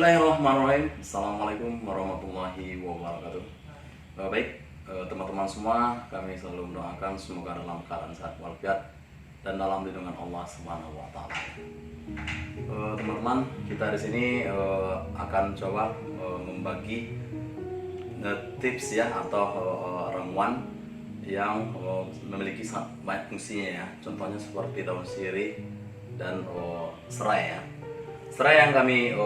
Bismillahirrahmanirrahim. Assalamualaikum warahmatullahi wabarakatuh. Baik, teman-teman semua, kami selalu mendoakan semoga dalam keadaan sehat walafiat dan dalam lindungan Allah Subhanahu wa taala. Teman-teman, kita di sini akan coba membagi tips ya atau ramuan yang memiliki sangat banyak fungsinya ya. Contohnya seperti daun sirih dan serai ya. Serai yang kami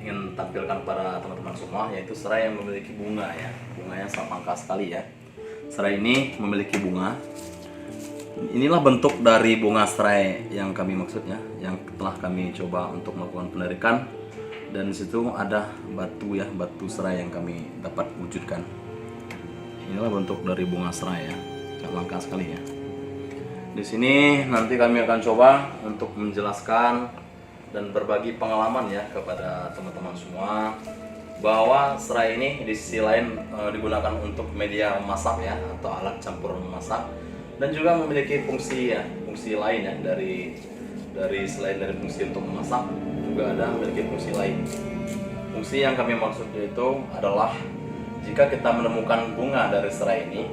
ingin tampilkan pada teman-teman semua yaitu serai yang memiliki bunga ya. Bunganya sangat langka sekali ya. Serai ini memiliki bunga. Inilah bentuk dari bunga serai yang kami maksudnya, yang telah kami coba untuk melakukan penarikan. Dan di situ ada batu ya, batu serai yang kami dapat wujudkan. Inilah bentuk dari bunga serai ya, sangat langka sekali ya. Di sini nanti kami akan coba untuk menjelaskan dan berbagi pengalaman ya kepada teman-teman semua bahwa serai ini di sisi lain digunakan untuk media memasak ya atau alat campur memasak, dan juga memiliki fungsi ya, fungsi lain ya dari selain dari fungsi untuk memasak juga ada memiliki fungsi lain. Fungsi yang kami maksud yaitu adalah jika kita menemukan bunga dari serai ini,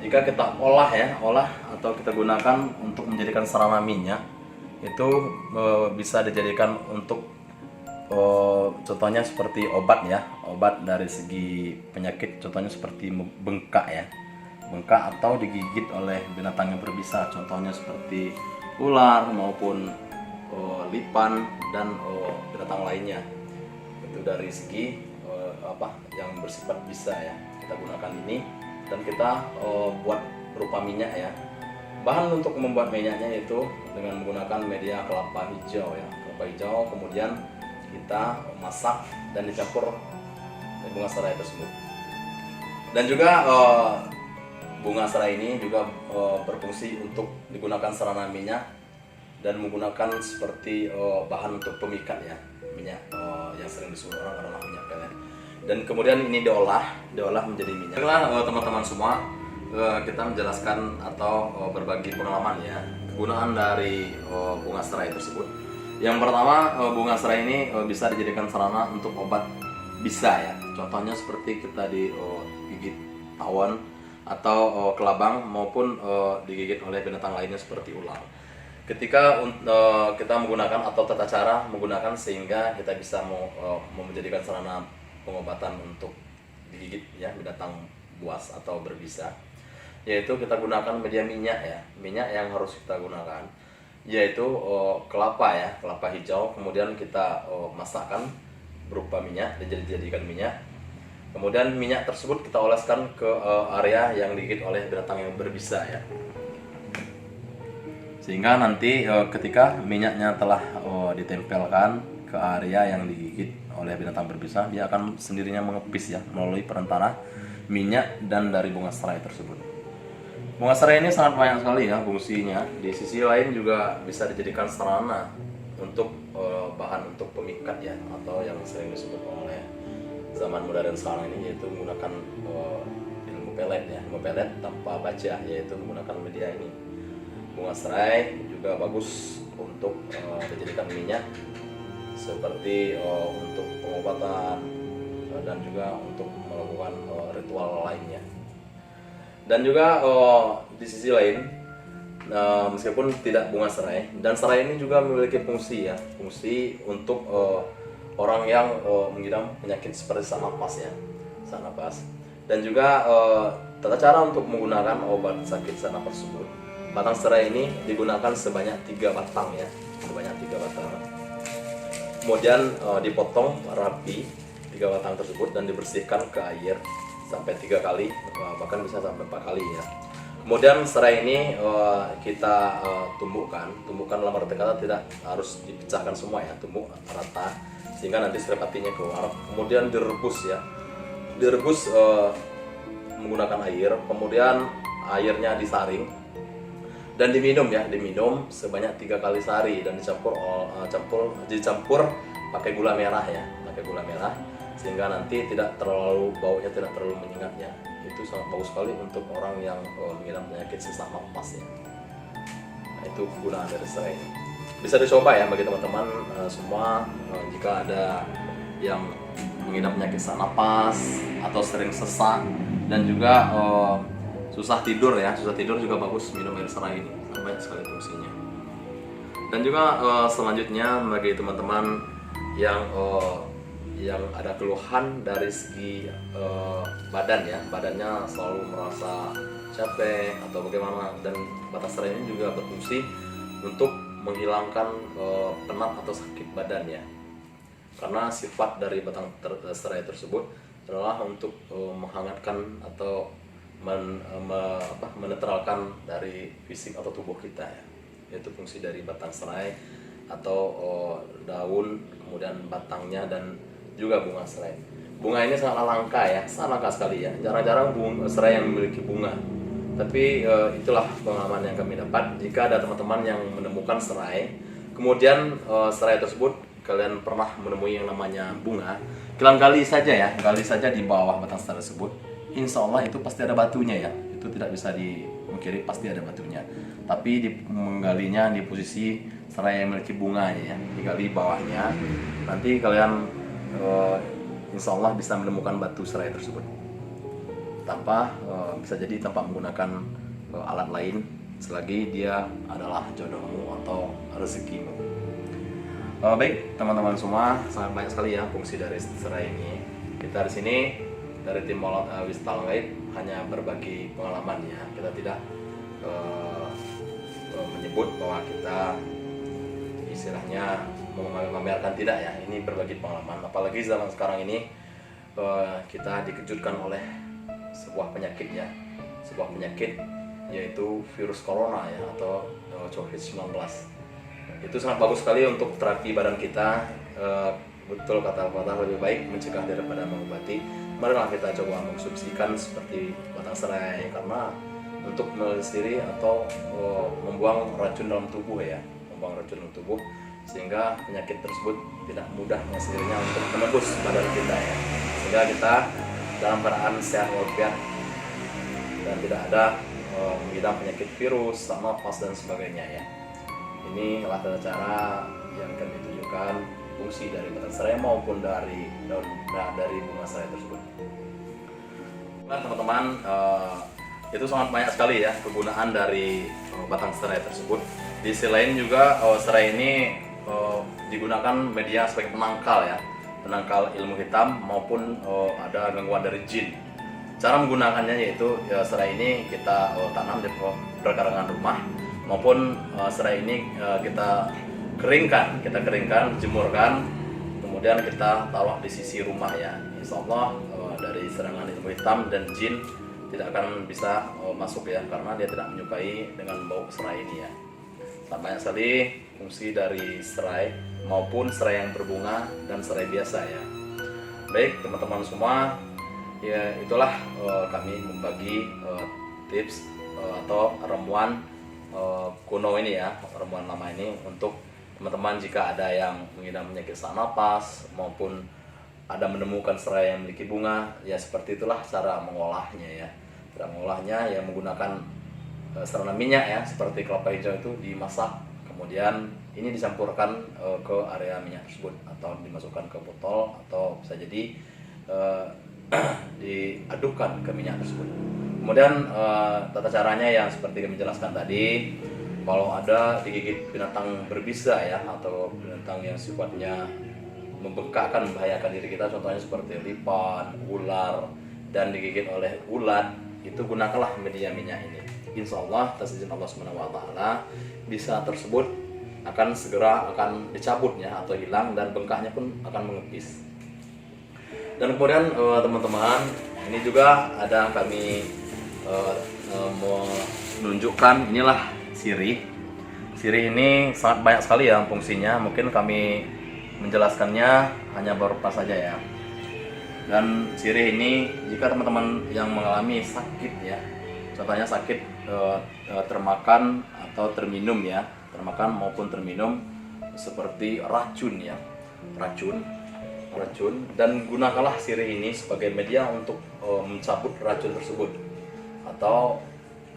jika kita olah atau kita gunakan untuk menjadikan sarana minyak, itu bisa dijadikan untuk contohnya seperti obat ya, obat dari segi penyakit, contohnya seperti bengkak ya, bengkak atau digigit oleh binatang yang berbisa, contohnya seperti ular maupun lipan dan binatang lainnya. Itu dari segi yang bersifat bisa ya, kita gunakan ini dan kita buat berupa minyak ya. Bahan untuk membuat minyaknya itu dengan menggunakan media kelapa hijau ya, kelapa hijau, kemudian kita masak dan dicampur bunga serai tersebut. Dan juga bunga serai ini juga berfungsi untuk digunakan sarana minyak dan menggunakan seperti bahan untuk pemikat ya, minyak yang sering disebut orang adalah minyak pelet. Dan kemudian ini diolah menjadi minyak. Baiklah teman-teman semua, kita menjelaskan atau berbagi pengalaman ya kegunaan dari bunga serai tersebut. Yang pertama, bunga serai ini bisa dijadikan sarana untuk obat bisa ya. Contohnya seperti kita digigit tawon atau kelabang maupun digigit oleh binatang lainnya seperti ular. Ketika kita menggunakan atau tata cara menggunakan sehingga kita bisa menjadikan sarana pengobatan untuk digigit ya binatang buas atau berbisa, yaitu kita gunakan media minyak ya, minyak yang harus kita gunakan yaitu kelapa ya, kelapa hijau, kemudian kita masakkan berupa minyak dan dijadikan minyak, kemudian minyak tersebut kita oleskan ke area yang digigit oleh binatang yang berbisa ya, sehingga nanti ketika minyaknya telah ditempelkan ke area yang digigit oleh binatang berbisa, dia akan sendirinya mengepis ya melalui perantara minyak dan dari bunga serai tersebut. Bunga serai ini sangat banyak sekali ya fungsinya. Di sisi lain juga bisa dijadikan sarana untuk bahan untuk pemikat ya, atau yang sering disebut oleh zaman modern sekarang ini yaitu menggunakan ilmu pelet ya, ilmu pelet tanpa baja, yaitu menggunakan media ini. Bunga serai juga bagus untuk dijadikan minyak seperti untuk pengobatan dan juga untuk melakukan ritual lainnya. Dan juga di sisi lain, meskipun tidak bunga serai, dan serai ini juga memiliki fungsi ya, fungsi untuk orang yang mengidap penyakit seperti sesak napas ya, sesak napas. Dan juga tata cara untuk menggunakan obat sakit sesak napas tersebut, batang serai ini digunakan sebanyak 3 batang ya, sebanyak 3 batang. Kemudian dipotong rapi 3 batang tersebut dan dibersihkan ke air sampai 3 kali, bahkan bisa sampai 4 kali ya. Kemudian serai ini kita tumbukkan dalam arti kata tidak harus dipecahkan semua ya, tumbuk rata sehingga nanti serapatinya keluar. Kemudian direbus ya, direbus menggunakan air, kemudian airnya disaring dan diminum ya, diminum sebanyak 3 kali sehari dan dicampur pakai gula merah ya, pakai gula merah sehingga nanti tidak terlalu baunya tidak terlalu menyengat ya. Itu sangat bagus sekali untuk orang yang mengidap penyakit sesak napas ya. Nah, itu kegunaan dari serai. Bisa dicoba ya bagi teman-teman semua jika ada yang mengidap penyakit sesak napas atau sering sesak dan juga susah tidur ya. Susah tidur juga bagus minum air serai ini, banyak sekali fungsinya. Dan juga selanjutnya bagi teman-teman yang ada keluhan dari segi badan ya, badannya selalu merasa capek atau bagaimana, dan batang serai ini juga berfungsi untuk menghilangkan penat atau sakit badan ya. Karena sifat dari batang serai tersebut adalah untuk menghangatkan atau menetralkan dari fisik atau tubuh kita ya. Yaitu fungsi dari batang serai atau daun, kemudian batangnya dan juga bunga serai. Bunga ini sangat langka ya, sangat langka sekali ya. Jarang-jarang serai yang memiliki bunga. Tapi itulah pengalaman yang kami dapat. Jika ada teman-teman yang menemukan serai, kemudian serai tersebut kalian pernah menemui yang namanya bunga, kalian gali saja ya, gali saja di bawah batang serai tersebut. Insya Allah itu pasti ada batunya ya. Itu tidak bisa dimungkiri, pasti ada batunya. Tapi menggalinya di posisi serai yang memiliki bunganya ya, digali bawahnya. Nanti kalian insya Allah bisa menemukan batu serai tersebut tanpa bisa jadi tanpa menggunakan alat lain selagi dia adalah jodohmu atau rezekimu. Baik teman-teman semua, sangat banyak sekali ya fungsi dari serai ini. Kita di sini dari tim Wisata Gaib hanya berbagi pengalaman ya. Kita tidak menyebut bahwa kita istilahnya memamerkan, tidak ya. Ini berbagi pengalaman. Apalagi zaman sekarang ini kita dikejutkan oleh sebuah penyakit ya, sebuah penyakit yaitu virus corona ya, atau COVID-19. Itu sangat bagus sekali untuk terapi badan kita. Betul kata pepatah, lebih baik mencegah daripada mengobati. Marilah kita coba mengkonsumsikan seperti batang serai, karena untuk melestiri atau membuang racun dalam tubuh ya, membuang racun dalam tubuh, sehingga penyakit tersebut tidak mudah sendirinya untuk menembus badan kita ya, sehingga kita dalam keadaan sehat walafiat dan tidak ada mengidap penyakit virus, sesak napas dan sebagainya ya. Ini adalah tata cara yang kami tunjukkan fungsi dari batang serai maupun dari daun dari bunga serai tersebut. Nah teman-teman, itu sangat banyak sekali ya kegunaan dari batang serai tersebut. Di sisi lain juga serai ini digunakan media sebagai penangkal ya, penangkal ilmu hitam maupun ada gangguan dari jin. Cara menggunakannya yaitu serai ini kita tanam di perkarangan rumah, maupun serai ini kita keringkan, jemurkan, kemudian kita taruh di sisi rumah ya. Insya Allah dari serangan ilmu hitam dan jin tidak akan bisa masuk ya, karena dia tidak menyukai dengan bau serai ini ya. Sangat banyak sekali fungsi dari serai maupun serai yang berbunga dan serai biasa ya. Baik teman-teman semua, ya itulah kami membagi tips atau ramuan kuno ini ya, ramuan lama ini untuk teman-teman jika ada yang mengidap penyakit sesak napas maupun ada menemukan serai yang memiliki bunga ya. Seperti itulah cara mengolahnya ya. Cara mengolahnya ya menggunakan sarana minyak ya, seperti kelapa hijau itu dimasak, kemudian ini dicampurkan ke area minyak tersebut atau dimasukkan ke botol, atau bisa jadi diadukkan ke minyak tersebut. Kemudian tata caranya yang seperti kami jelaskan tadi, kalau ada digigit binatang berbisa ya, atau binatang yang sifatnya membengkakkan, membahayakan diri kita, contohnya seperti lipan, ular, dan digigit oleh ulat, itu gunakanlah media minyak ini. Insya Allah atas izin Allah SWT, bisa tersebut akan segera dicabut ya, atau hilang, dan bengkaknya pun akan mengepis. Dan kemudian teman-teman, ini juga ada kami menunjukkan, inilah sirih. Sirih ini sangat banyak sekali ya fungsinya. Mungkin kami menjelaskannya hanya beberapa saja ya. Dan sirih ini jika teman-teman yang mengalami sakit ya, contohnya sakit termakan atau terminum ya, termakan maupun terminum seperti racun ya, racun, dan gunakanlah sirih ini sebagai media untuk mencabut racun tersebut, atau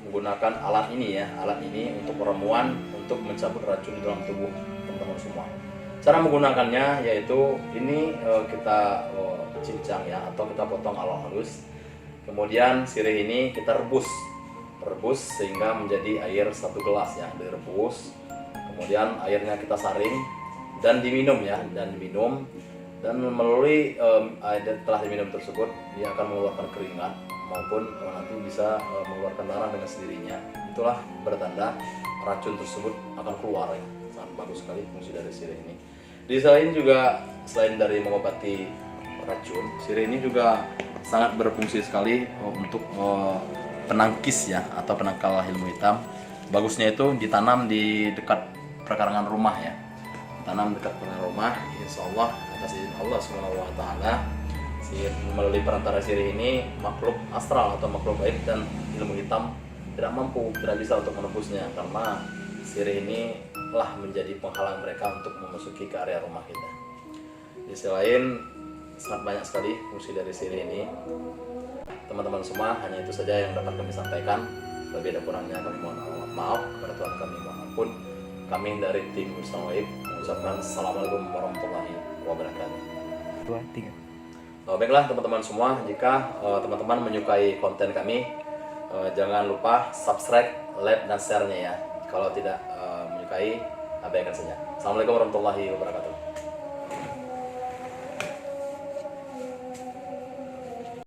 menggunakan alat ini ya, alat ini untuk ramuan untuk mencabut racun di dalam tubuh teman-teman semua. Cara menggunakannya yaitu ini kita cincang ya, atau kita potong halus. Kemudian sirih ini kita rebus sehingga menjadi air 1 gelas ya, direbus. Kemudian airnya kita saring dan diminum ya, dan melalui setelah diminum tersebut dia akan mengeluarkan keringat maupun nanti bisa mengeluarkan darah dengan sendirinya. Itulah bertanda racun tersebut akan keluar ya. Sangat bagus sekali fungsi dari sirih ini. Di selain juga selain dari mengobati racun, sirih ini juga sangat berfungsi sekali untuk penangkis ya, atau penangkal ilmu hitam. Bagusnya itu ditanam di dekat perkarangan rumah ya, tanam dekat perkarangan rumah. Insya Allah atas izin Allah Subhanahu Wa Taala, melalui perantara sirih ini makhluk astral atau makhluk gaib dan ilmu hitam tidak bisa untuk menembusnya, karena sirih ini telah menjadi penghalang mereka untuk memasuki ke area rumah kita. Di sisi lain sangat banyak sekali fungsi dari sirih ini. Teman-teman semua, hanya itu saja yang dapat kami sampaikan. Lebih dan kurangnya kami mohon maaf kepada Tuhan kami, maupun kami dari tim Ustaz Waib mengucapkan Assalamualaikum warahmatullahi wabarakatuh. 2, 3. Baiklah teman-teman semua, jika teman-teman menyukai konten kami, jangan lupa subscribe, like, dan share-nya ya. Kalau tidak menyukai, abaikan saja. Assalamualaikum warahmatullahi wabarakatuh.